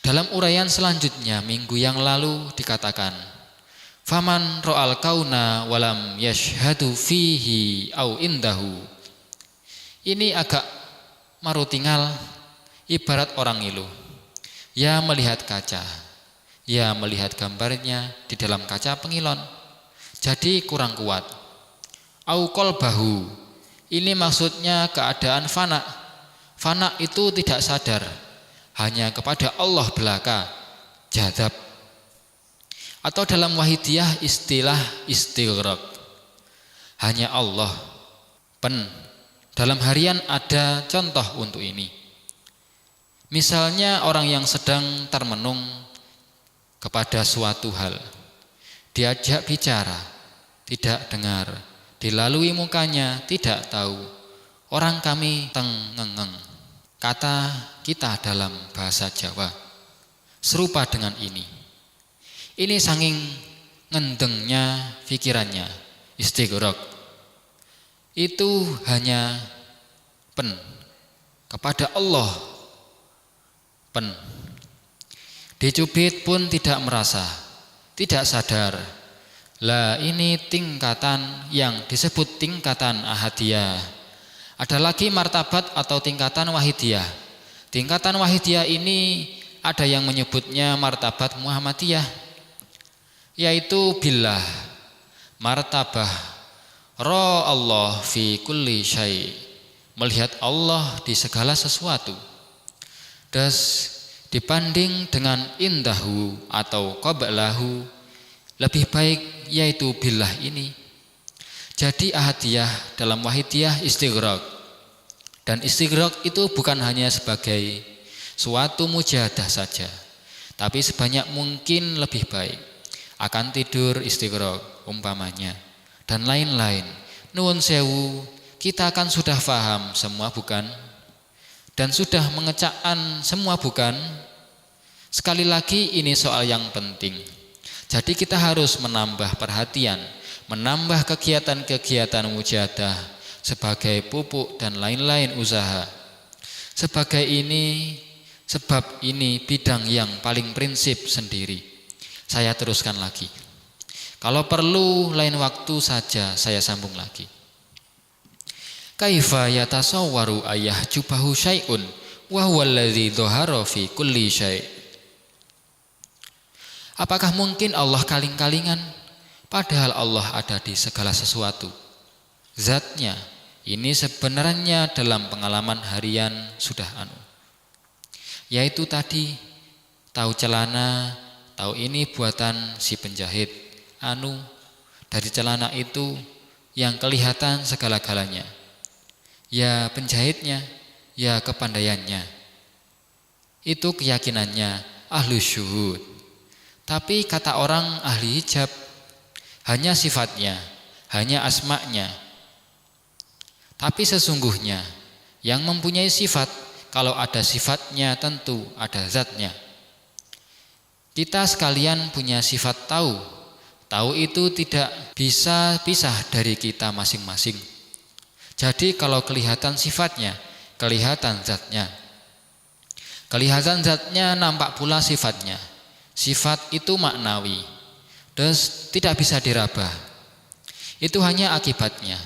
Dalam uraian selanjutnya minggu yang lalu dikatakan, faman ra'al kauna walam yashhadu fihi au indahu. Ini agak marutingal, ibarat orang ngilu. Ya melihat kaca, ya melihat gambarnya di dalam kaca pengilon, jadi kurang kuat. Au qalbahu, ini maksudnya keadaan fana. Fana itu tidak sadar, hanya kepada Allah belaka, jadab. Atau dalam wahidiyah istilah istighraq, hanya Allah. Dalam harian ada contoh untuk ini. Misalnya orang yang sedang termenung kepada suatu hal, diajak bicara, tidak dengar, dilalui mukanya, tidak tahu. Orang kami tengengeng, kata kita dalam bahasa Jawa, serupa dengan ini. Ini saking ngendengnya pikirannya, istighraq. Itu hanya kepada Allah. Dicubit pun tidak merasa, tidak sadar. Lah ini tingkatan yang disebut tingkatan ahadiyah. Ada lagi martabat atau tingkatan wahidiyah. Tingkatan wahidiyah ini ada yang menyebutnya martabat Muhammadiyah, yaitu billah, martabah Ra Allah fi kulli syai', melihat Allah di segala sesuatu. Das dibanding dengan indahu atau qablahu, lebih baik yaitu billah ini. Jadi ahadiyah dalam wahidiyah istighraq. Dan istighraq itu bukan hanya sebagai suatu mujahadah saja, tapi sebanyak mungkin lebih baik. Akan tidur istighraq umpamanya, dan lain-lain. Nuwun sewu, kita kan sudah paham semua bukan? Dan sudah mengecakkan semua bukan? Sekali lagi ini soal yang penting. Jadi kita harus menambah perhatian, menambah kegiatan-kegiatan mujahadah sebagai pupuk dan lain-lain usaha. Sebab ini bidang yang paling prinsip sendiri. Saya teruskan lagi. Kalau perlu lain waktu saja saya sambung lagi. Kaifa yatasawwaru ayah jubahu syai'un wa huwa alladzi dhahara fi kulli syai'. Apakah mungkin Allah kaling-kalingan padahal Allah ada di segala sesuatu? Zatnya ini sebenarnya dalam pengalaman harian sudah yaitu tadi tahu celana, tahu ini buatan si penjahit, dari celana itu yang kelihatan segala-galanya. Ya penjahitnya, ya kepandaiannya. Itu keyakinannya ahli syuhud. Tapi kata orang ahli hijab, hanya sifatnya, hanya asma'nya. Tapi sesungguhnya yang mempunyai sifat, kalau ada sifatnya tentu ada zatnya. Kita sekalian punya sifat tahu. Tahu itu tidak bisa pisah dari kita masing-masing. Jadi kalau kelihatan sifatnya, kelihatan zatnya. Kelihatan zatnya nampak pula sifatnya. Sifat itu maknawi, terus tidak bisa diraba. Itu hanya akibatnya,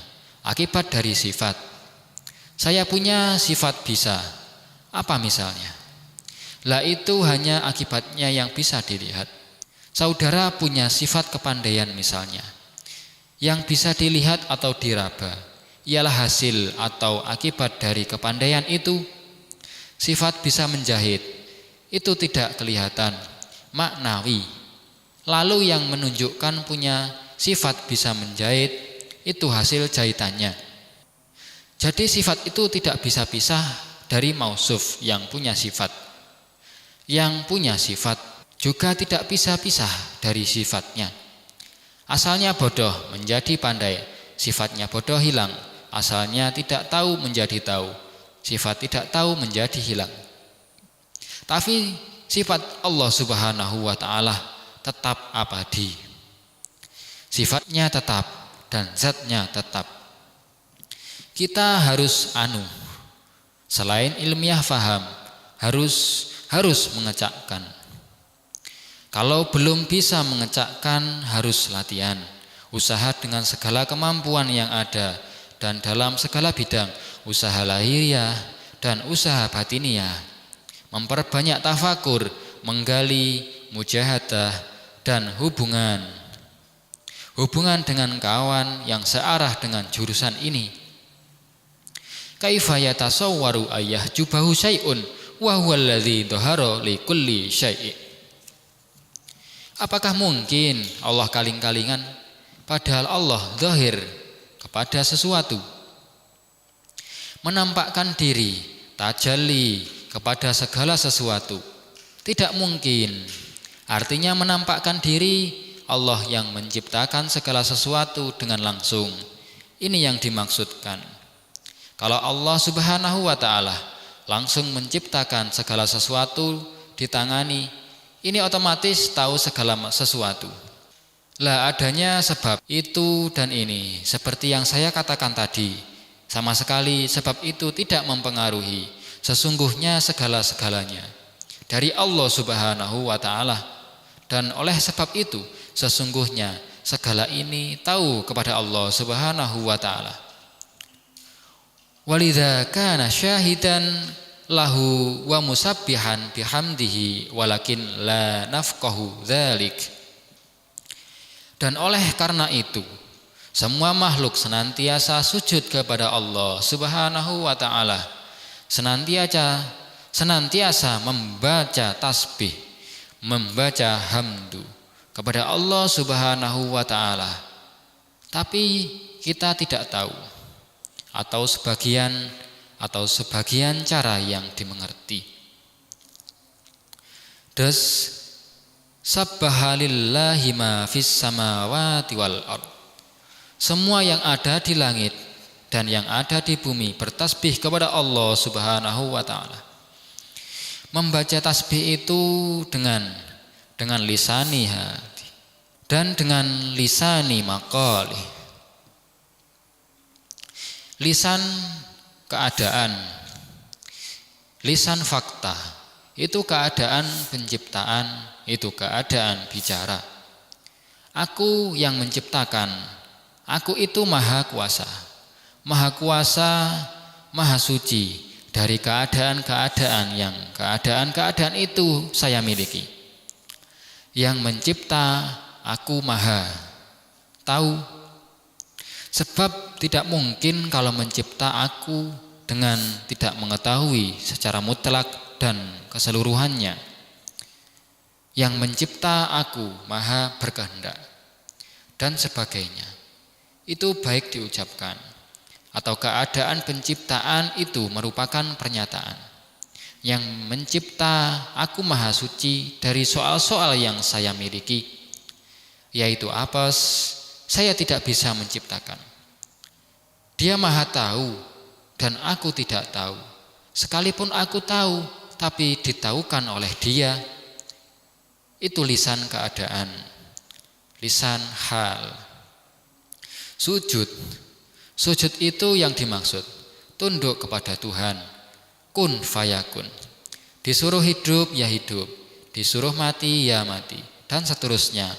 akibat dari sifat. Saya punya sifat bisa, apa misalnya? Lah itu hanya akibatnya yang bisa dilihat. Saudara punya sifat kepandaian misalnya, yang bisa dilihat atau diraba, ialah hasil atau akibat dari kepandaian itu. Sifat bisa menjahit, itu tidak kelihatan, maknawi. Lalu yang menunjukkan punya sifat bisa menjahit, itu hasil jahitannya. Jadi sifat itu tidak bisa pisah dari mausuf yang punya sifat. Yang punya sifat juga tidak bisa pisah dari sifatnya. Asalnya bodoh menjadi pandai, sifatnya bodoh hilang. Asalnya tidak tahu menjadi tahu, sifat tidak tahu menjadi hilang. Tapi sifat Allah Subhanahu wa ta'ala tetap abadi. Sifatnya tetap dan zatnya tetap. Kita harus selain ilmiah faham, harus mengecakkan. Kalau belum bisa mengecakkan, harus latihan, usaha dengan segala kemampuan yang ada dan dalam segala bidang, usaha lahiriah dan usaha batiniah, memperbanyak tafakur, menggali, mujahadah dan hubungan dengan kawan yang searah dengan jurusan ini. Kaifa yatasawwaru ayah jubahu syai'un wa huwa alladzi dhahara li kulli syai'. Apakah mungkin Allah kaling-kalingan padahal Allah zahir kepada sesuatu, menampakkan diri, tajalli kepada segala sesuatu? Tidak mungkin. Artinya menampakkan diri Allah yang menciptakan segala sesuatu dengan langsung. Ini yang dimaksudkan. Kalau Allah Subhanahu wa ta'ala langsung menciptakan segala sesuatu, ditangani, ini otomatis tahu segala sesuatu. Lah adanya sebab itu dan ini, seperti yang saya katakan tadi, sama sekali sebab itu tidak mempengaruhi sesungguhnya segala-segalanya dari Allah Subhanahu wa ta'ala. Dan oleh sebab itu sesungguhnya segala ini tahu kepada Allah Subhanahu wa ta'ala. Walidza kana syahidan lahu wa musabbihan bihamdihi walakin la nafqahu dzalik. Dan oleh karena itu semua makhluk senantiasa sujud kepada Allah Subhanahu wa ta'ala, senantiasa membaca tasbih, membaca hamdu kepada Allah Subhanahu wa ta'ala. Tapi kita tidak tahu atau sebagian cara yang dimengerti. Des sabbaha lillahi ma fis samawati wal ard. Semua yang ada di langit dan yang ada di bumi bertasbih kepada Allah Subhanahu wa ta'ala. Membaca tasbih itu dengan lisani hati dan dengan lisani maqali. lisan keadaan, lisan fakta, itu keadaan penciptaan, itu keadaan bicara. Aku yang menciptakan, aku itu maha kuasa, maha suci dari keadaan-keadaan yang keadaan-keadaan itu saya miliki. Yang mencipta aku maha tahu. Sebab tidak mungkin kalau mencipta aku dengan tidak mengetahui secara mutlak dan keseluruhannya. Yang mencipta aku maha berkehendak dan sebagainya. Itu baik diucapkan atau keadaan penciptaan itu merupakan pernyataan. Yang mencipta aku maha suci dari soal-soal yang saya miliki, yaitu apes, saya tidak bisa menciptakan. Dia maha tahu dan aku tidak tahu. Sekalipun aku tahu, tapi ditahukan oleh dia. Itu lisan keadaan, lisan hal. Sujud itu yang dimaksud, tunduk kepada Tuhan, kun fayakun. Disuruh hidup ya hidup, disuruh mati ya mati, dan seterusnya.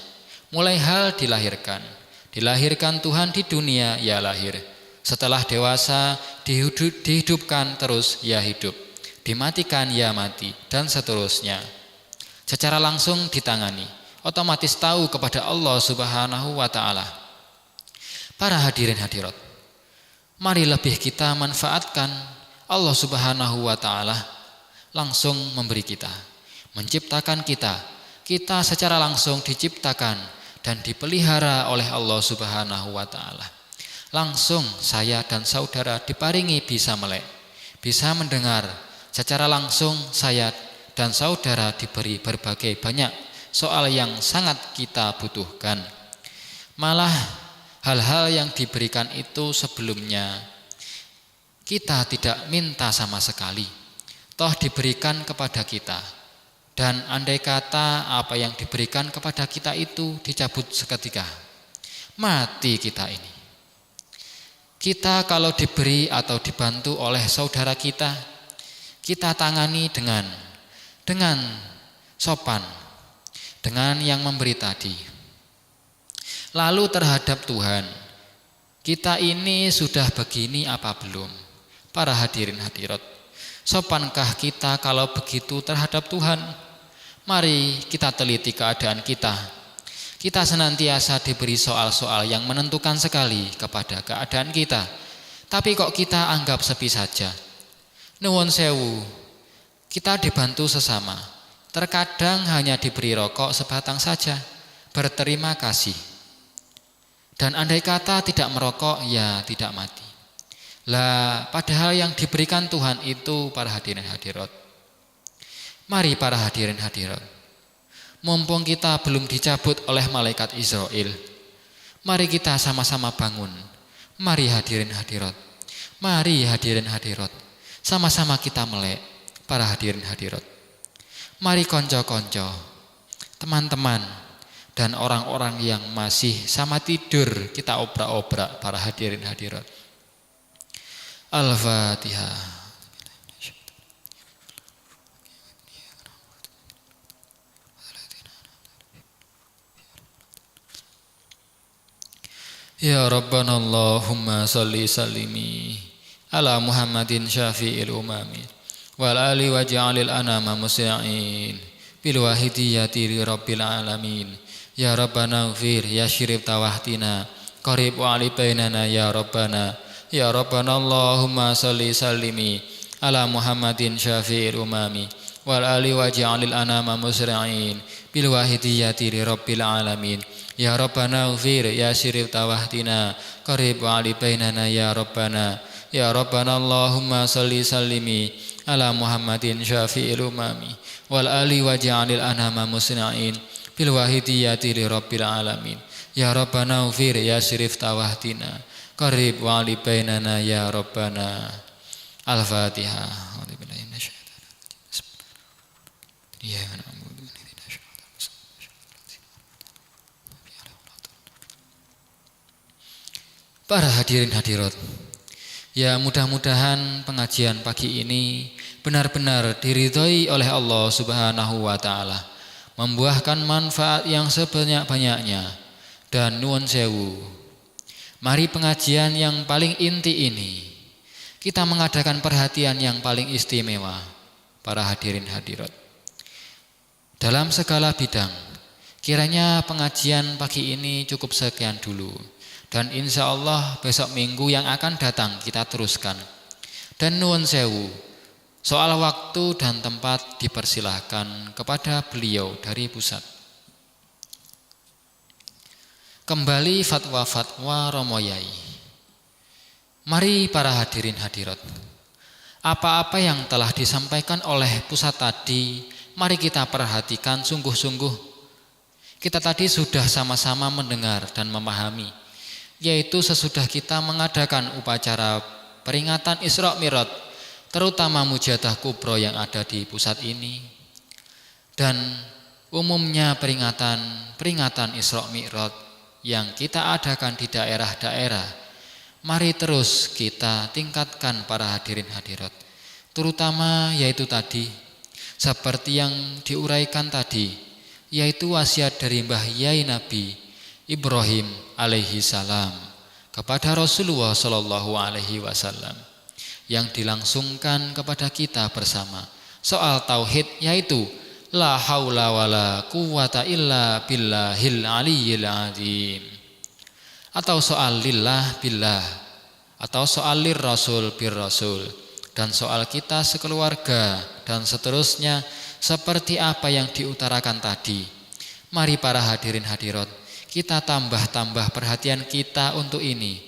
Mulai hal dilahirkan Tuhan di dunia ya lahir. Setelah dewasa dihidupkan terus ya hidup, dimatikan ya mati, dan seterusnya. Secara langsung ditangani, otomatis tahu kepada Allah Subhanahu wa ta'ala. Para hadirin hadirat, mari lebih kita manfaatkan Allah Subhanahu wa ta'ala langsung memberi kita, menciptakan kita. Kita secara langsung diciptakan dan dipelihara oleh Allah Subhanahu wa ta'ala. Langsung saya dan saudara diparingi bisa melek, bisa mendengar. Secara langsung saya dan saudara diberi berbagai banyak soal yang sangat kita butuhkan. Malah hal-hal yang diberikan itu sebelumnya kita tidak minta sama sekali, toh diberikan kepada kita. Dan andai kata apa yang diberikan kepada kita itu dicabut seketika, mati kita ini. Kita kalau diberi atau dibantu oleh saudara kita tangani dengan sopan, dengan yang memberi tadi. Lalu terhadap Tuhan, kita ini sudah begini apa belum? Para hadirin hadirat, sopankah kita kalau begitu terhadap Tuhan? Mari kita teliti keadaan kita. Kita senantiasa diberi soal-soal yang menentukan sekali kepada keadaan kita. Tapi kok kita anggap sepi saja? Nuwun sewu, kita dibantu sesama. Terkadang hanya diberi rokok sebatang saja. Berterima kasih. Dan andai kata tidak merokok, ya tidak mati. Lah, padahal yang diberikan Tuhan itu para hadirin hadirat. Mari para hadirin hadirat, mumpung kita belum dicabut oleh malaikat Israel, mari kita sama-sama bangun. Mari hadirin hadirat, mari hadirin hadirat, sama-sama kita melek. Para hadirin hadirat, mari konco-konco, teman-teman, dan orang-orang yang masih sama tidur kita obrak-obrak. Para hadirin hadirat, Al-Fatihah. Ya Rabbana Allahumma salli sallimi ala Muhammadin syafi'il umami wal ali waj'alil anama musli'in bil wahidiyati li rabbil alamin. Ya Rabbana ighfir ya syirif tawahtina qarib wa ali bainana ya Rabbana. Ya Rabbana Allahumma salli sallimi ala Muhammadin syafi'il umami wal ali waj'alil anama musli'in bil wahidiyati li rabbil alamin. Ya Rabbana ighfir ya syirif tawahtina qarib wa ali bainana ya Rabbana. Ya Rabbana Allahumma salli sallimi ala Muhammadin syafi'il umami wal ali waj'alil anama musli'in bil wahidiyati li rabbil alamin. Ya Rabbana ighfir ya syirif tawahtina qarib wa ali bainana ya Rabbana. Al-Fatihah. Para hadirin hadirat, Ya, mudah-mudahan pengajian pagi ini benar-benar diridhoi oleh Allah Subhanahu wa taala, membuahkan manfaat yang sebanyak-banyaknya. Dan nuwun sewu, mari pengajian yang paling inti ini kita mengadakan perhatian yang paling istimewa para hadirin hadirat dalam segala bidang. Kiranya pengajian pagi ini cukup sekian dulu, dan insya Allah besok minggu yang akan datang kita teruskan. Dan nuwun sewu, soal waktu dan tempat dipersilahkan kepada beliau dari pusat. Kembali fatwa-fatwa Romo Yai. Mari para hadirin hadirat, apa-apa yang telah disampaikan oleh pusat tadi, mari kita perhatikan sungguh-sungguh. Kita tadi sudah sama-sama mendengar dan memahami, yaitu sesudah kita mengadakan upacara peringatan Isra Mi'raj, terutama Mujadah Kubro yang ada di pusat ini, dan umumnya peringatan Isra Mi'raj yang kita adakan di daerah-daerah. Mari terus kita tingkatkan para hadirin hadirat, terutama yaitu tadi seperti yang diuraikan tadi, yaitu wasiat dari Mbah Yai Nabi Ibrahim alaihi salam kepada Rasulullah sallallahu alaihi wasallam yang dilangsungkan kepada kita bersama soal tauhid, yaitu la haula wala quwata illa billahil aliyyil azim, atau soal lillah billah, atau soal lir rasul bir rasul, dan soal kita sekeluarga, dan seterusnya seperti apa yang diutarakan tadi. Mari para hadirin hadirat, kita tambah perhatian kita untuk ini.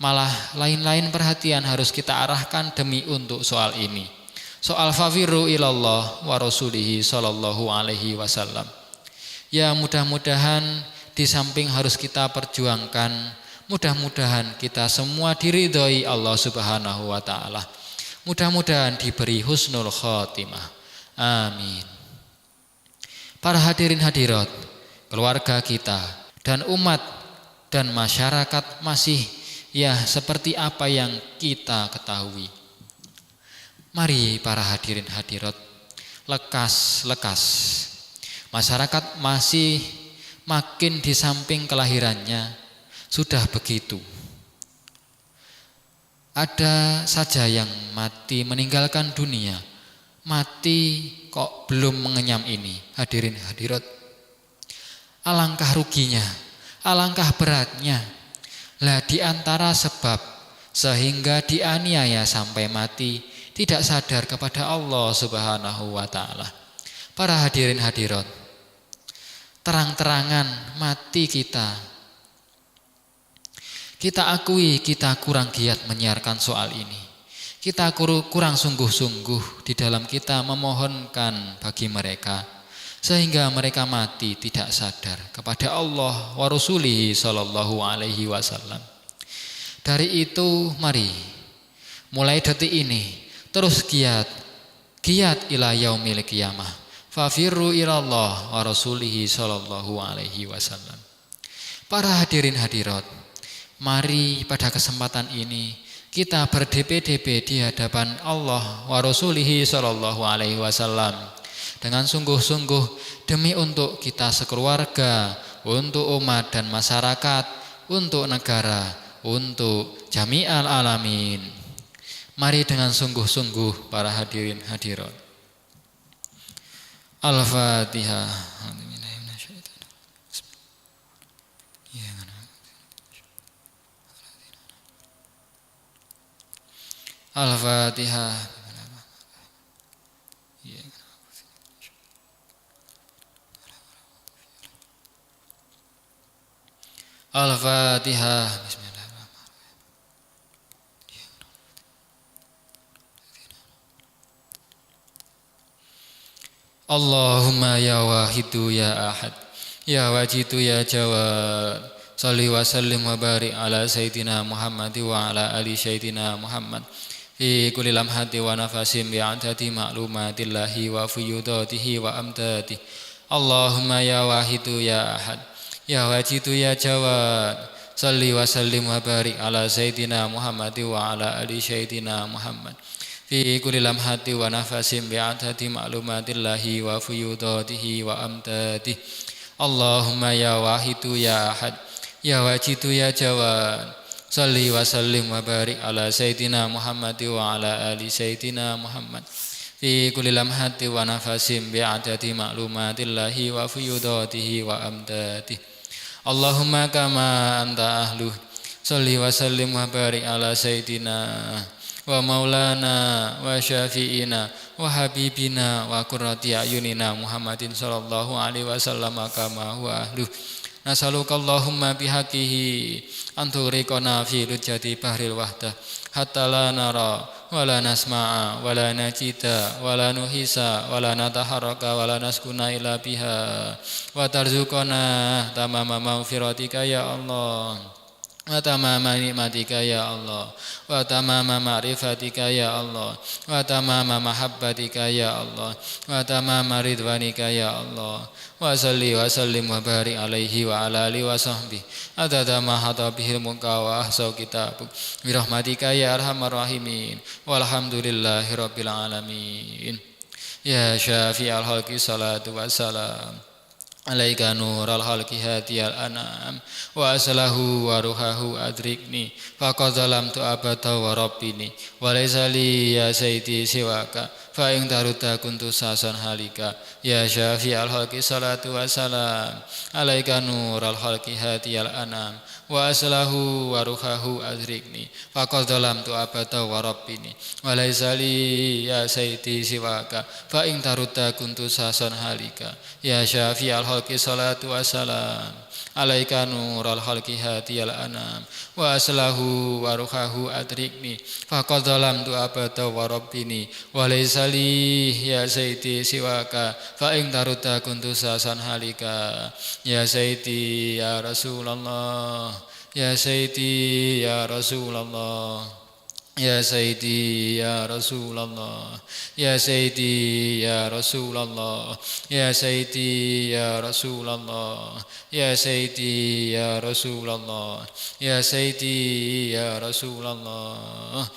Malah lain-lain perhatian harus kita arahkan demi untuk soal ini, soal fafiru ilallah wa rasulihi sallallahu alaihi wasallam. Ya, mudah-mudahan di samping harus kita perjuangkan, mudah-mudahan kita semua diridhoi Allah Subhanahu wa taala. Mudah-mudahan diberi husnul khotimah. Amin. Para hadirin hadirat, keluarga kita dan umat dan masyarakat masih ya seperti apa yang kita ketahui. Mari para hadirin hadirat, lekas masyarakat masih makin di samping kelahirannya sudah begitu. Ada saja yang mati meninggalkan dunia, mati kok belum mengenyam ini. Hadirin hadirat, alangkah ruginya, alangkah beratnya. Lah di antara sebab sehingga dianiaya sampai mati, tidak sadar kepada Allah Subhanahu wa taala. Para hadirin hadirat, terang-terangan mati kita akui kita kurang giat menyiarkan soal ini. Kita kurang sungguh-sungguh di dalam kita memohonkan bagi mereka, sehingga mereka mati tidak sadar kepada Allah wa rasulihi sallallahu alaihi wasallam. Dari itu mari mulai detik ini terus giat ila yaumil qiyamah. Fafirru ilallah wa rasulihi sallallahu alaihi wasallam. Para hadirin hadirat, mari pada kesempatan ini kita berdp-dp di hadapan Allah wa rasulihi sallallahu alaihi wasallam dengan sungguh-sungguh demi untuk kita sekeluarga, untuk umat dan masyarakat, untuk negara, untuk jami'al alamin. Mari dengan sungguh-sungguh para hadirin hadirat. Al-Fatihah. Al-Fatihah. Al-Fatihah. Allahumma ya wahidu ya ahad, ya wajidu ya jawad, salli wa sallim wa barik ala sayyidina Muhammad wa ala ali sayyidina Muhammad fi kulli lamhati wa nafasin bi'adadi ma'lumatillahi wa fiyudatihi wa amdadi. Allahumma ya wahidu ya ahad, ya wajidu ya jawad, Salli wa sallim wa barik ala Sayyidina Muhammad wa ala ali Sayyidina Muhammad fi kulli lamhati wa nafasin bi'adati ma'lumatillahi wa fuyudatihi wa amtatihi. Allahumma ya wahidu ya ahad ya wajidu ya jawad. Salli wa sallim wa barik ala Sayyidina Muhammad wa ala ali Sayyidina Muhammad fi kulli lamhati wa nafasin bi'adati ma'lumatillahi wa fuyudatihi wa amtatihi. Allahumma kama anta ahluh. Salli wa sallim wa barik ala Sayyidina wa maulana wa syafi'ina wa habibina wa qurrati ayunina Muhammadin sallallahu alaihi wasallam kama huwa ahluh. Nasaluka Allahumma bihaqihi anturiqona fi lujjati bahril wahdah hatta la nara wa la nasma'a wa la najida wa la nuhisa wa la nataharraka wa la naskuna ila biha wa tarzuqana tamama maghfiratika ya Allah wa tamama nikmatika ya Allah wa tamama ma'rifatika ya Allah wa tamama mahabbatika ya Allah wa tamama ridwanika ya Allah wa salli wa sallim wa barik alaihi wa ala alihi wa sahbihi adada ma hata bihil mulka wa ahsau kitabuk birahmatika ya arhamar rahimin walhamdulillahi rabbil alamin. Ya syafi'al khalqi salatu wassalam alaika nural khalqi hadiyal anam wa aslahu wa ruhahu adrikni faqad zalamtu abada wa rabbini wa laysa li ya sayyidi siwaka fa in taruta kuntu sasan halika. Ya syafi'al khalqi salatu wassalam alaika nural khalqi hadiyal anam wa aslahu wa ruhahu adrikni faqad zalamtu abada wa rabbini wa laysa li ya sayyidi siwaka fa in taruta kuntu sasan halika. Ya syafi'al khalqi salatu wassalam alaika nural khalqi hadiyal anam wa aslahu wa ruhahu adrikni faqad zalamtu abada wa rabbini wa laysa li ya sayyidi siwaka fa in taruta kuntu sasan halika. Ya sayyidi ya Rasulullah ya sayyidi ya Rasulullah ya sayyidi ya Rasulullah ya sayyidi ya Rasulullah ya sayyidi ya Rasulullah ya sayyidi ya Rasulullah ya sayyidi ya Rasulullah.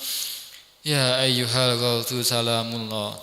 Ya ayyuhal ghawthu salamullah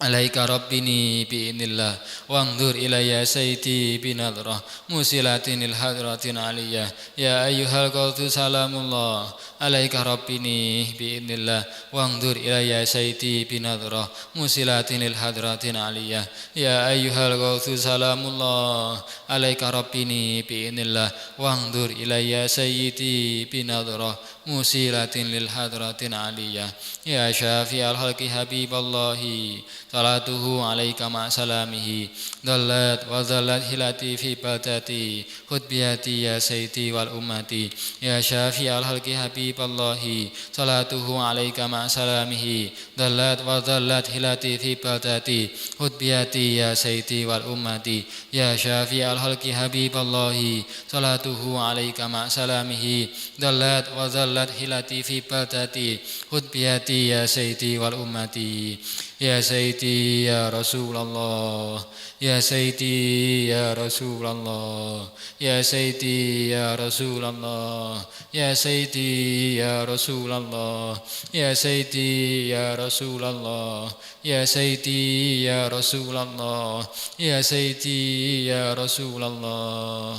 alaika rabbini bi'inillah wangdur ilayya sayyidi binadrah musilatinil hadratin aliyah. Ya ayyuhal qawtu salamullah alaika rabbini bi'inillah wangdur ilayya sayyidi binadrah musilatinil hadratin aliyah. Ya ayyuhal qawtu salamullah alaika rabbini bi'inillah wangdur ilayya sayyidi binadrah musilatin lil hadratin aliyah. Ya syafi'al khalqi habiballahi salatuhu alaika ma'salamihi dallat wa dallat hilati fi badati khutbiyati ya sayyidi wal ummati. Ya syafi'al khalqi habiballahi salatuhu alaika ma'salamihi dallat wa dallat hilati fi badati khutbiyati ya sayyidi wal ummati. Ya syafi'al khalqi habiballahi salatuhu alaika ma'salamihi dallat wa dallat hilati fi badati khutbiyati ya sayyidi wal ummati. Ya sayyidi ya Rasulullah ya sayyidi ya Rasulullah ya sayyidi ya Rasulullah ya sayyidi ya Rasulullah ya sayyidi ya Rasulullah ya sayyidi ya Rasulullah ya sayyidi ya Rasulullah.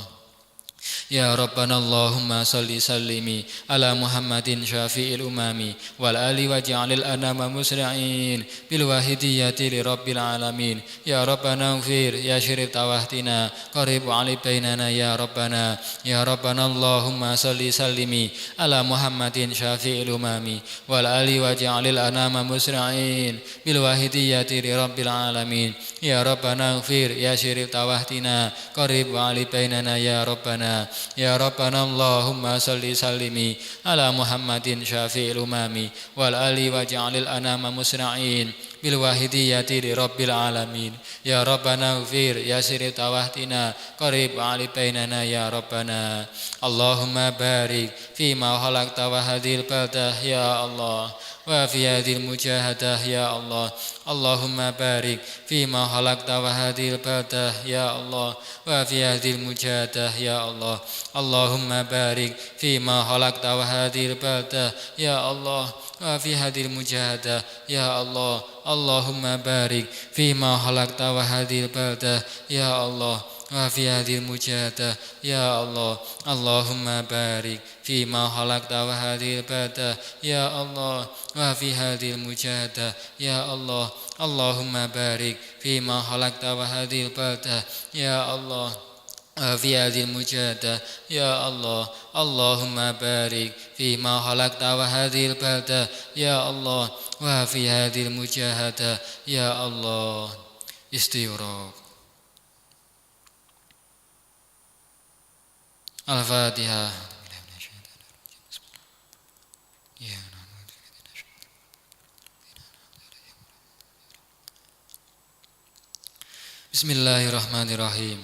Ya Rabbana Allahumma salli sallimi ala Muhammadin syafi'il umami wal ali waj'alil anama musri'in bil wahidiyati li rabbil alamin. Ya Rabbana ighfir ya syirif tawahtina qarib ali bainana ya Rabbana. Ya Rabbana Allahumma salli sallimi ala Muhammadin syafi'il umami wal ali waj'alil anama musri'in bil wahidiyati li rabbil alamin. Ya Rabbana ighfir ya syirif tawahtina qarib ali bainana ya Rabbana. Ya Rabbana Allahumma salli sallimi ala Muhammadin syafi'il umami wal ali waj'alil anama musra'in bil wahidiyati li rabbil alamin. Ya Rabbana ufir ya siri tawahtina qarib ali bainana ya Rabbana. Allahumma barik fima khalaqta wa hadil baldah ya Allah wa fi hadil mujahadah ya Allah. Allahumma barik fima khalaqta wa hadil baldah ya Allah wa fi hadil mujahadah ya Allah. Allahumma barik fima khalaqta wa hadil baldah ya Allah wa fi hadil mujahadah ya Allah. Allahumma barik fima khalaqta wa hadil baldah ya Allah wa fi hadil mujahadah ya Allah. Allahumma barik fima khalaqta wa hadil baldah ya Allah wa fi hadil mujahadah ya Allah. Allahumma barik fima khalaqta wa hadil baldah ya Allah wa fi hadil mujahadah ya Allah. Allahumma barik fima khalaqta wa hadil baldah ya Allah wa fi hadil mujahadah ya Allah. Istighraq. Al-Fatihah. Bismillahirrahmanirrahim.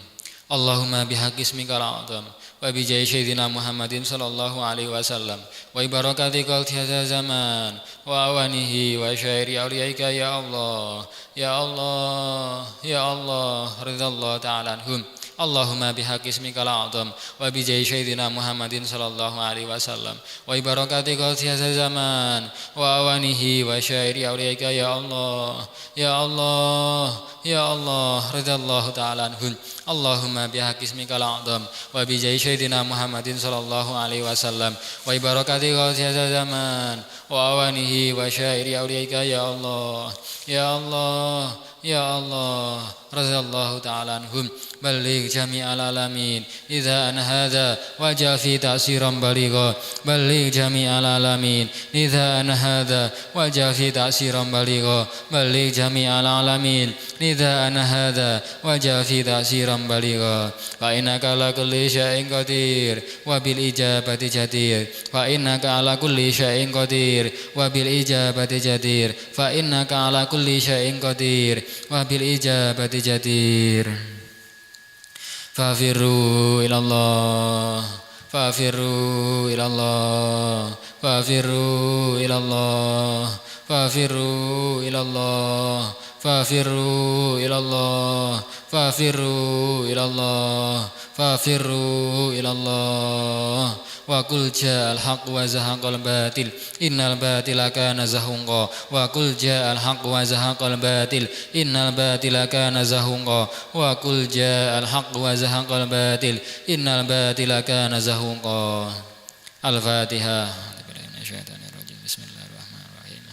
Allahumma bihaqqi ismikal a'zam wa bi jahi sayyidina Muhammadin sallallahu alaihi wasallam wa barakati qalti hadza zaman wa awanihi wa syairi auliyaika ya Allah ya Allah ya Allah ridallahu ta'ala anhum. Allahumma bihaqqi ismikal a'zam wa bi jahi sayyidina Muhammadin sallallahu alaihi wasallam wa barakati qalti hadza zaman wa awanihi wa syairi auliyaika ya Allah ya Allah ya Allah ridallahu ta'ala anhum. Allahumma bihaqqi ismikal a'zam wa bi jahi sayyidina Muhammadin sallallahu alaihi wasallam wa barakati qalti hadza zaman wa awanihi wa syairi auliyaika ya Allah ya Allah ya Allah radhiyallahu ta'ala anhum. Balligh jami'al alamin idza an hadza wajal fi ta'siran baligha. Balligh jami'al alamin idza an hadza wajal fi ta'siran baligha. Balligh jami'al alamin idza an hadza wajal fi ta'siran baligha. Fa innaka ala kulli syai'in qadir wa bil ijabati jadir. Fa innaka ala kulli syai'in qadir wa bil ijabati jadir. Fa innaka ala kulli syai'in qadir wa bil ijabati jadir. Fafirru ilallah fafirru ilallah fafirru ilallah fafirru ilallah fafirru ilallah fafirru ilallah fafirru ilallah. Wa qul ja'al haqq wa zahaqal batil innal batila kana zahuqa. Wa qul ja'al haqq wa zahaqal batil innal batila kana zahuqa. Wa qul ja'al haqq wa zahaqal batil innal batila kana zahuqa. Al-Fatihah. Bismillahirrahmanirrahim.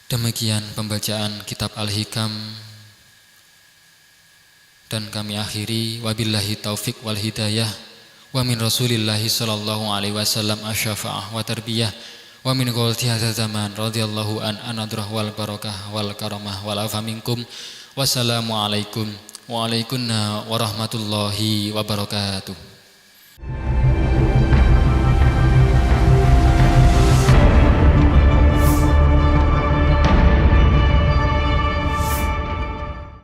Demikian pembacaan kitab Al-Hikam dan kami akhiri wabillahi taufik wal hidayah wa min rasulillahi sallallahu alaihi wasallam asy-syafa'ah wa tarbiyah wa min qawli hadza zaman radhiyallahu an anadrah wal barakah wal karamah wal afa minkum. Wassalamu alaikum wa alaikumussalam warahmatullahi wabarakatuh.